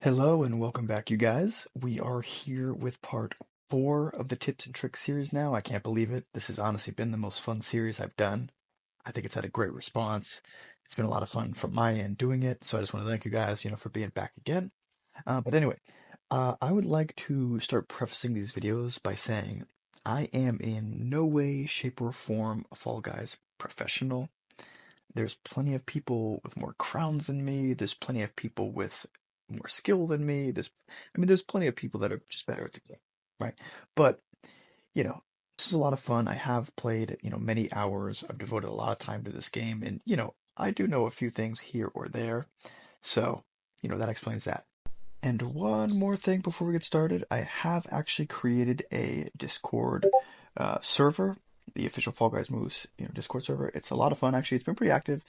Hello and welcome back, you guys. We are here with part 4 of the tips and tricks series now. I can't believe it. This has honestly been the most fun series I've done. I think it's had a great response. It's been a lot of fun from my end doing it, so I just want to thank you guys, for being back again. But anyway, I would like to start prefacing these videos by saying I am in no way, shape, or form a Fall Guys professional. There's plenty of people with more crowns than me. There's plenty of people with more skill than me. There's plenty of people that are just better at the game, right? But, this is a lot of fun. I have played, many hours. I've devoted a lot of time to this game, and, I do know a few things here or there. So, that explains that. And one more thing before we get started, I have actually created a Discord server, the official Fall Guys Moves, Discord server. It's a lot of fun actually. It's been pretty active.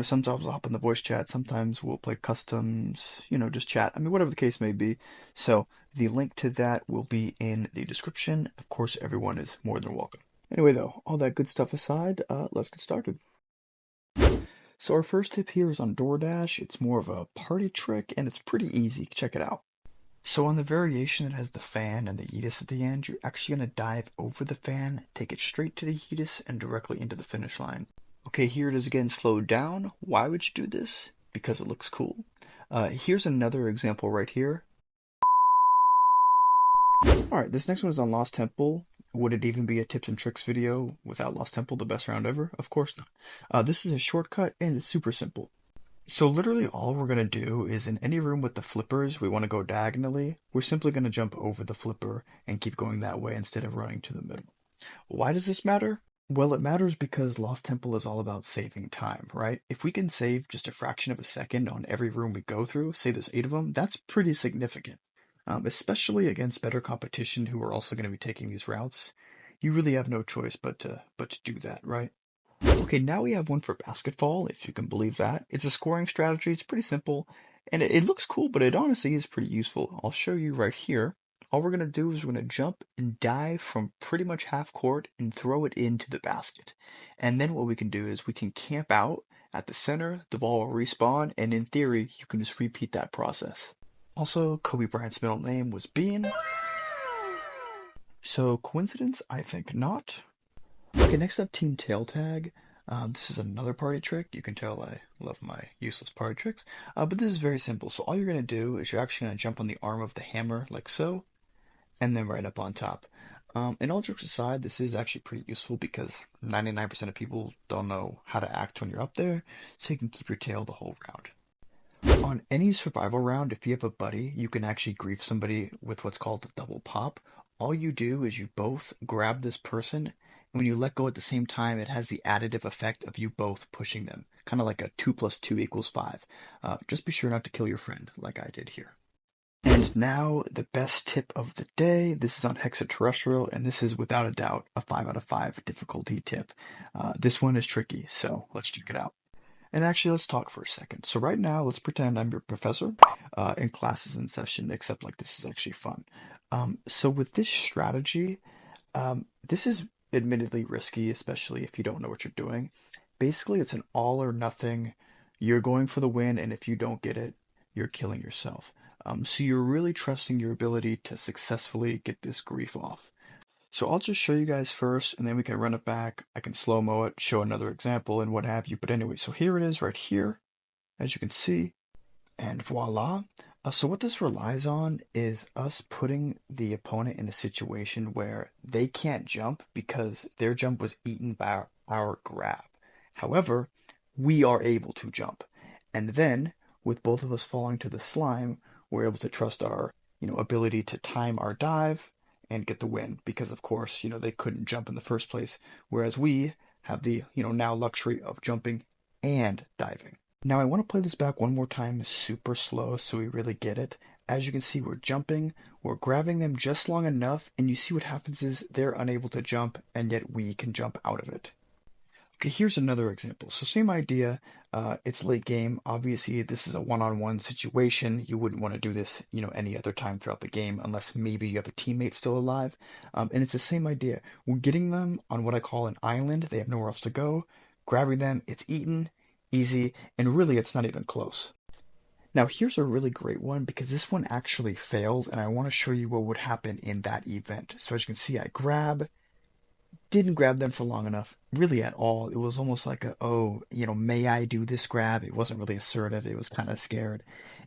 Sometimes I'll hop in the voice chat. Sometimes we'll play customs. Just chat. Whatever the case may be. So the link to that will be in the description. Of course, everyone is more than welcome. Anyway, though, all that good stuff aside, let's get started. So our first tip here is on DoorDash. It's more of a party trick, and it's pretty easy. Check it out. So on the variation that has the fan and the Yeetus at the end, you're actually going to dive over the fan, take it straight to the Yeetus, and directly into the finish line. Okay, here it is again slowed down. Why would you do this? Because it looks cool. Here's another example right here. Alright, this next one is on Lost Temple. Would it even be a tips and tricks video without Lost Temple, the best round ever? Of course not. This is a shortcut and it's super simple. So literally all we're going to do is in any room with the flippers, we want to go diagonally. We're simply going to jump over the flipper and keep going that way instead of running to the middle. Why does this matter? Well, it matters because Lost Temple is all about saving time, right? If we can save just a fraction of a second on every room we go through, say there's 8 of them, that's pretty significant. Especially against better competition who are also going to be taking these routes. You really have no choice but to do that, right? Okay, now we have one for basketball, if you can believe that. It's a scoring strategy, it's pretty simple, and it looks cool, but it honestly is pretty useful. I'll show you right here. All we're going to do is we're going to jump and dive from pretty much half court and throw it into the basket. And then what we can do is we can camp out at the center, the ball will respawn, and in theory, you can just repeat that process. Also, Kobe Bryant's middle name was Bean. So, coincidence? I think not. Okay, next up, Team Tail Tag. This is another party trick. You can tell I love my useless party tricks. But this is very simple. So all you're going to do is you're actually going to jump on the arm of the hammer, like so, and then right up on top. And all jokes aside, this is actually pretty useful because 99% of people don't know how to act when you're up there, so you can keep your tail the whole round. On any survival round, if you have a buddy, you can actually grief somebody with what's called a double pop. All you do is you both grab this person, and when you let go at the same time, it has the additive effect of you both pushing them. Kind of like a 2 + 2 = 5. Just be sure not to kill your friend, like I did here. And now, the best tip of the day. This is on Hexaterrestrial, and this is without a doubt a 5 out of 5 difficulty tip. This one is tricky, so let's check it out. And actually, let's talk for a second. So right now, let's pretend I'm your professor, and class is in session, except like this is actually fun. So with this strategy, this is admittedly risky, especially if you don't know what you're doing. Basically, it's an all or nothing. You're going for the win, and if you don't get it, you're killing yourself. So you're really trusting your ability to successfully get this grief off. So I'll just show you guys first, and then we can run it back. I can slow-mo it, show another example, and what have you. But anyway, so here it is right here, as you can see, and voila. So what this relies on is us putting the opponent in a situation where they can't jump because their jump was eaten by our grab. However, we are able to jump. And then, with both of us falling to the slime, we're able to trust our, ability to time our dive and get the win because of course, they couldn't jump in the first place, whereas we have the, now luxury of jumping and diving. Now I want to play this back one more time super slow so we really get it. As you can see, we're jumping, we're grabbing them just long enough, and you see what happens is they're unable to jump, and yet we can jump out of it. Okay, here's another example. So same idea, it's late game. Obviously, this is a one-on-one situation. You wouldn't want to do this, any other time throughout the game unless maybe you have a teammate still alive. And it's the same idea. We're getting them on what I call an island. They have nowhere else to go. grabbing them, it's eaten, easy, and really it's not even close. Now here's a really great one because this one actually failed and I want to show you what would happen in that event. So as you can see, I didn't grab them for long enough, really at all. It was almost like a, oh, may I do this grab? It wasn't really assertive. It was kind of scared.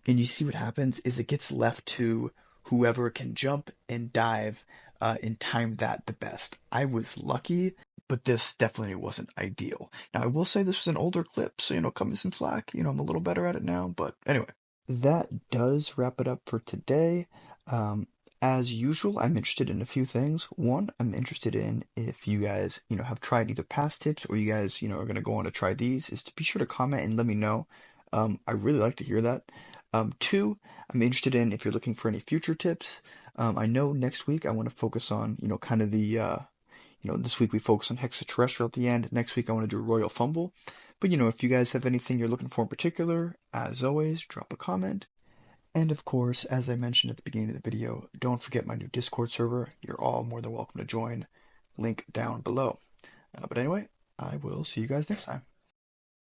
And you see what happens is it gets left to whoever can jump and dive and time that the best. I was lucky, but this definitely wasn't ideal. Now, I will say this was an older clip, so, cut me some flack. I'm a little better at it now, but anyway. That does wrap it up for today. Um, as usual, I'm interested in a few things. One, I'm interested in if you guys, have tried either past tips or you guys, are going to go on to try these, is to be sure to comment and let me know. I really like to hear that. Two, I'm interested in if you're looking for any future tips. I know next week I want to focus on, kind of this week we focus on Hexaterrestrial at the end. Next week I want to do Royal Fumble. But, if you guys have anything you're looking for in particular, as always, drop a comment. And of course, as I mentioned at the beginning of the video, don't forget my new Discord server. You're all more than welcome to join. Link down below. But anyway, I will see you guys next time.